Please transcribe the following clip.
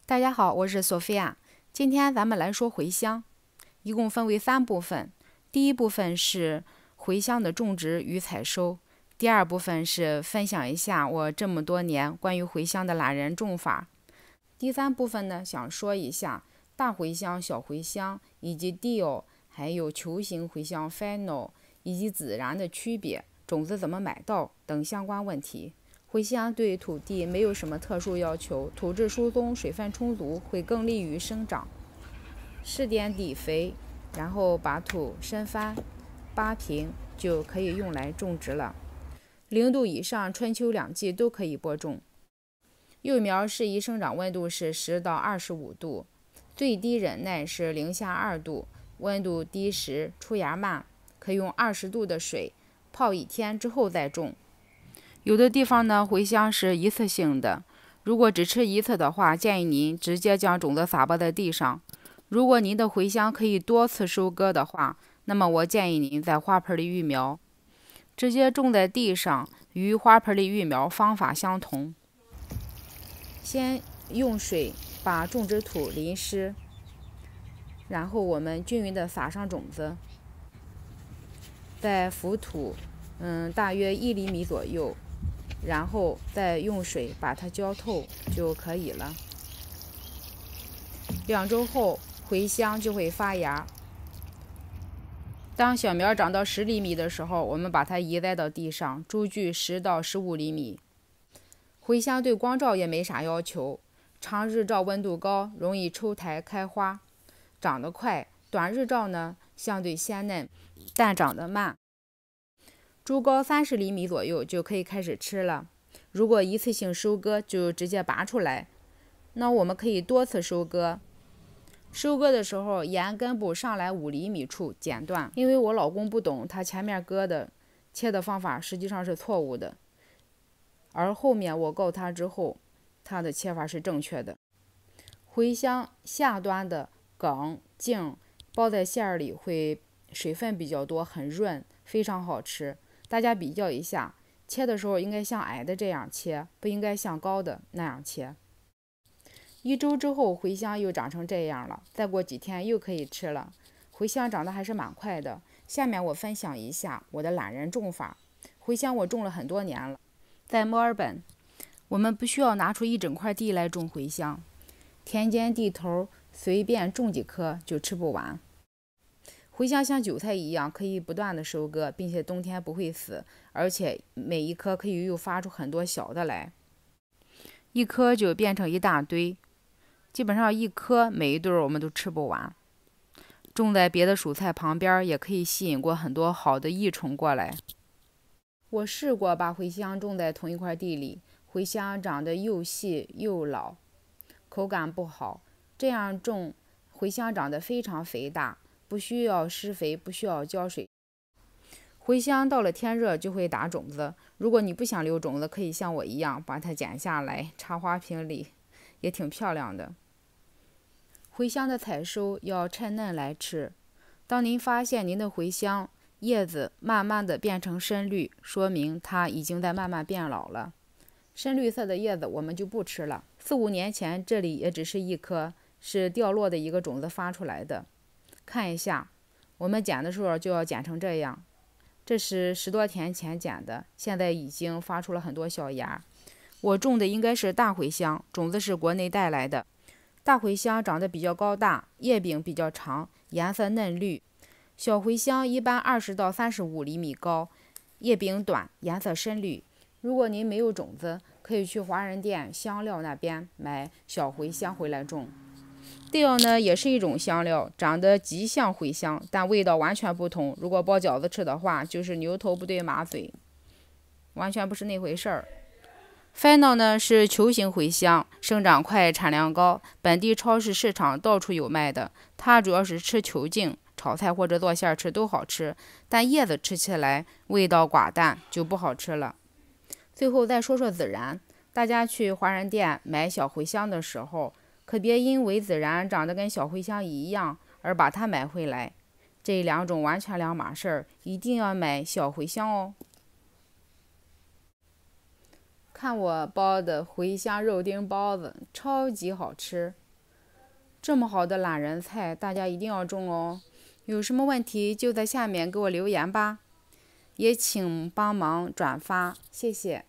大家好，我是索菲亚。今天咱们来说茴香，一共分为3部分。第一部分是茴香的种植与采收，第二部分是分享一下我这么多年关于茴香的懒人种法。第3部分呢，想说一下大茴香、小茴香以及 dill， 还有球形茴香 fennel 以及孜然的区别，种子怎么买到等相关问题。茴香对土地没有什么特殊要求，土质疏松、水分充足，会更利于生长。施点底肥，然后把土深翻扒平，就可以用来种植了。0度以上，春秋2季都可以播种。幼苗适宜生长温度是10到25度，最低忍耐是零下2度，温度低时出芽慢，可用20度的水泡1天之后再种。有的地方呢，茴香是一次性的，如果只吃一次的话，建议您直接将种子撒播在地上。如果您的茴香可以多次收割的话，那么我建议您在花盆里育苗。直接种在地上与花盆里育苗方法相同。先用水把种植土淋湿，然后我们均匀的撒上种子，再覆土大约1厘米左右，然后再用水把它浇透就可以了。2周后，茴香就会发芽。当小苗长到10厘米的时候，我们把它移栽到地上，株距10到15厘米。茴香对光照也没啥要求，长日照温度高，容易抽苔开花，长得快；短日照呢，相对鲜嫩，但长得慢。株高30厘米左右就可以开始吃了。如果一次性收割，就直接拔出来。那我们可以多次收割。收割的时候，沿根部上来5厘米处剪断。因为我老公不懂，他前面割的切的方法实际上是错误的，而后面我告他之后，他的切法是正确的。茴香下端的梗茎包在馅儿里，会水分比较多，很润，非常好吃。大家比较一下，切的时候应该像矮的这样切，不应该像高的那样切。1周之后，茴香又长成这样了，再过几天又可以吃了。茴香长得还是蛮快的。下面我分享一下我的懒人种法。茴香我种了很多年了，在墨尔本，我们不需要拿出一整块地来种茴香，田间地头随便种几棵就吃不完。茴香像韭菜一样，可以不断的收割，并且冬天不会死，而且每一颗可以又发出很多小的来，一颗就变成一大堆，基本上一颗每一对我们都吃不完。种在别的蔬菜旁边，也可以吸引过很多好的益虫过来。我试过把茴香种在同一块地里，茴香长得又细又老，口感不好。这样种，茴香长得非常肥大，不需要施肥，不需要浇水。茴香到了天热就会打种子，如果你不想留种子，可以像我一样把它剪下来插花瓶里，也挺漂亮的。茴香的采收要趁嫩来吃。当您发现您的茴香叶子慢慢的变成深绿，说明它已经在慢慢变老了。深绿色的叶子我们就不吃了。4、5年前这里也只是一颗，是掉落的一个种子发出来的。看一下，我们剪的时候就要剪成这样。这是10多天前剪的，现在已经发出了很多小芽。我种的应该是大茴香，种子是国内带来的。大茴香长得比较高大，叶柄比较长，颜色嫩绿。小茴香一般20到35厘米高，叶柄短，颜色深绿。如果您没有种子，可以去华人店香料那边买小茴香回来种。dill呢也是一种香料，长得极像茴香，但味道完全不同。如果包饺子吃的话，就是牛头不对马嘴，完全不是那回事儿。fennel 呢是球形茴香，生长快，产量高，本地超市市场到处有卖的。它主要是吃球茎，炒菜或者做馅吃都好吃，但叶子吃起来味道寡淡，就不好吃了。最后再说说孜然，大家去华人店买小茴香的时候，可别因为孜然长得跟小茴香一样而把它买回来，这2种完全两码事儿，一定要买小茴香哦。看我包的茴香肉丁包子，超级好吃。这么好的懒人菜，大家一定要种哦！有什么问题就在下面给我留言吧，也请帮忙转发，谢谢。